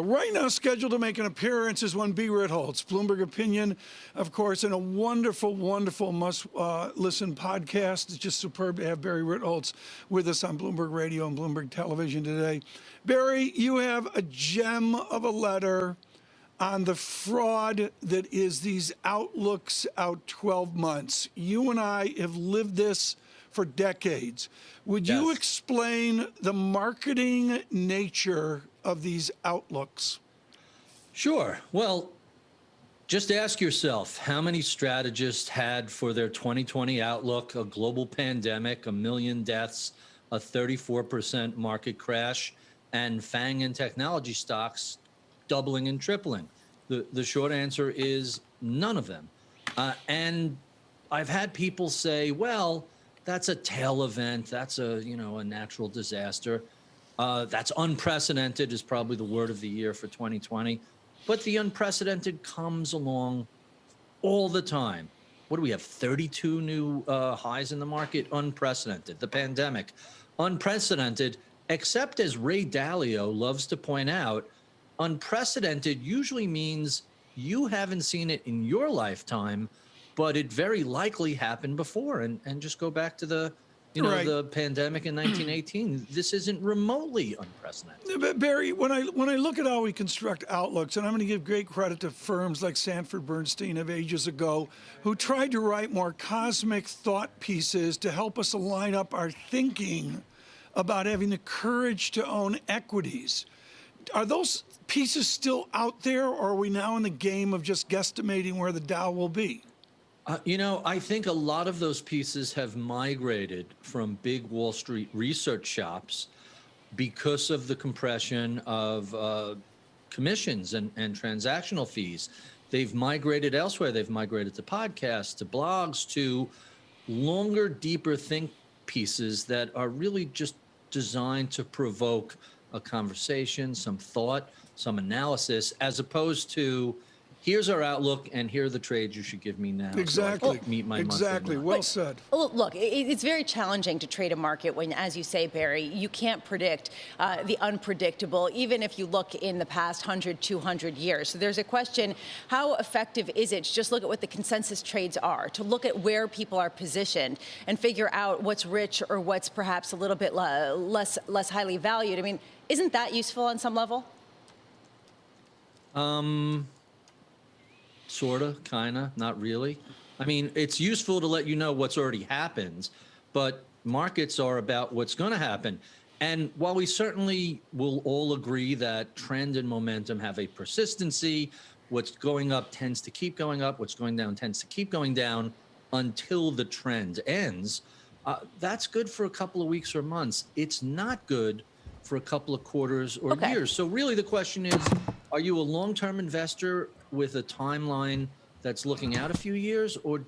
Right now, scheduled to make an appearance is one B. Ritholtz, Bloomberg Opinion, of course, and a wonderful, wonderful must-listen podcast. It's just superb to have Barry Ritholtz with us on Bloomberg Radio and Bloomberg Television today. Barry, you have a gem of a letter on the fraud that is these outlooks out 12 months. You and I have lived this for decades. Would you explain the marketing nature of these outlooks? Sure. Well, just ask yourself how many strategists had for their 2020 outlook a global pandemic, 1 million deaths, a 34% market crash, and FANG and technology stocks doubling and tripling? The short answer is none of them. And I've had people say, well, that's a tail event. That's a natural disaster. That's unprecedented is probably the word of the year for 2020. But the unprecedented comes along all the time. What do we have? 32 new highs in the market? Unprecedented. The pandemic, unprecedented, except as Ray Dalio loves to point out, unprecedented usually means you haven't seen it in your lifetime, but it very likely happened before. And just go back to the the pandemic in 1918. This isn't remotely unprecedented. But Barry, when I look at how we construct outlooks, and I'm going to give great credit to firms like Sanford Bernstein of ages ago, who tried to write more cosmic thought pieces to help us align up our thinking about having the courage to own equities. Are those pieces still out there, or are we now in the game of just guesstimating where the Dow will be? I think a lot of those pieces have migrated from big Wall Street research shops because of the compression of commissions and transactional fees. They've migrated elsewhere. They've migrated to podcasts, to blogs, to longer, deeper think pieces that are really just designed to provoke a conversation, some thought, some analysis, as opposed to here's our outlook, and here are the trades you should give me now. Exactly. So meet my exactly. Well said. Well, look, it's very challenging to trade a market when, as you say, Barry, you can't predict the unpredictable, even if you look in the past 100, 200 years. So there's a question, how effective is it to just look at what the consensus trades are, to look at where people are positioned and figure out what's rich or what's perhaps a little bit less highly valued? I mean, isn't that useful on some level? Sorta, kinda, not really. I mean, it's useful to let you know what's already happened, but markets are about what's going to happen. And while we certainly will all agree that trend and momentum have a persistency, what's going up tends to keep going up, what's going down tends to keep going down until the trend ends, that's good for a couple of weeks or months. It's not good for a couple of quarters or years. So really the question is, are you a long-term investor with a timeline that's looking out a few years, or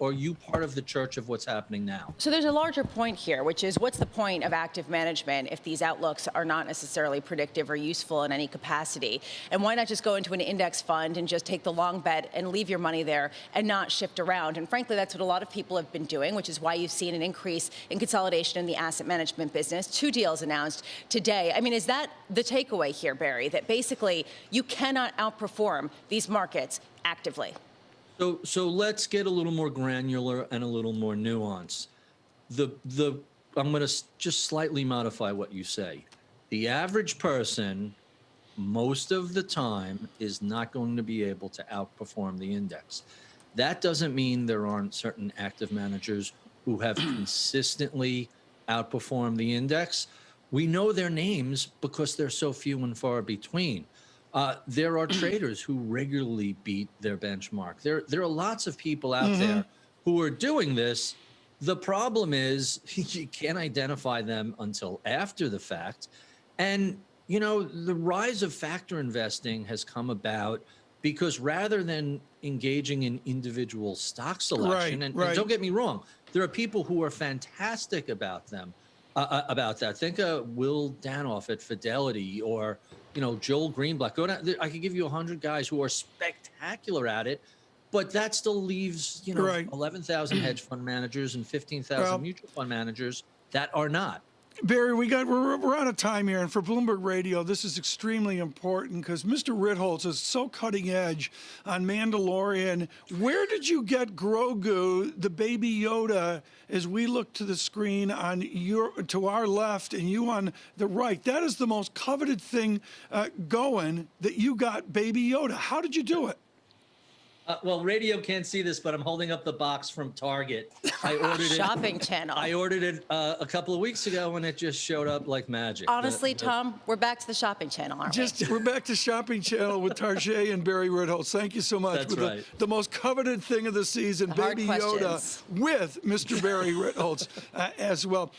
are you part of the church of what's happening now? So there's a larger point here, which is what's the point of active management if these outlooks are not necessarily predictive or useful in any capacity? And why not just go into an index fund and just take the long bet and leave your money there and not shift around? And frankly, that's what a lot of people have been doing, which is why you've seen an increase in consolidation in the asset management business. 2 deals announced today. I mean, is that the takeaway here, Barry, that basically you cannot outperform these markets actively? So let's get a little more granular and a little more nuanced. I'm going to just slightly modify what you say. The average person, most of the time, is not going to be able to outperform the index. That doesn't mean there aren't certain active managers who have consistently outperformed the index. We know their names because they're so few and far between. There are traders who regularly beat their benchmark. There are lots of people out there who are doing this. The problem is you can't identify them until after the fact. And, the rise of factor investing has come about because rather than engaging in individual stock selection, and don't get me wrong, there are people who are fantastic about them, about that. Think of Will Danoff at Fidelity, or Joel Greenblatt. Go down. I could give you 100 guys who are spectacular at it, but that still leaves 11,000 hedge fund managers and 15,000 mutual fund managers that are not. Barry, we're out of time here, and for Bloomberg Radio, this is extremely important because Mr. Ritholtz is so cutting edge on Mandalorian. Where did you get Grogu, the baby Yoda, as we look to the screen to our left and you on the right? That is the most coveted thing going, that you got baby Yoda. How did you do it? Well, radio can't see this, but I'm holding up the box from Target. I ordered it. Shopping channel. I ordered it a couple of weeks ago, and it just showed up like magic. Honestly, Tom, we're back to the shopping channel, aren't we? We're back to Shopping Channel with Tarjay and Barry Ritholtz. Thank you so much. That's right. The most coveted thing of the season, The hard Baby questions. Yoda, with Mr. Barry Ritholtz as well.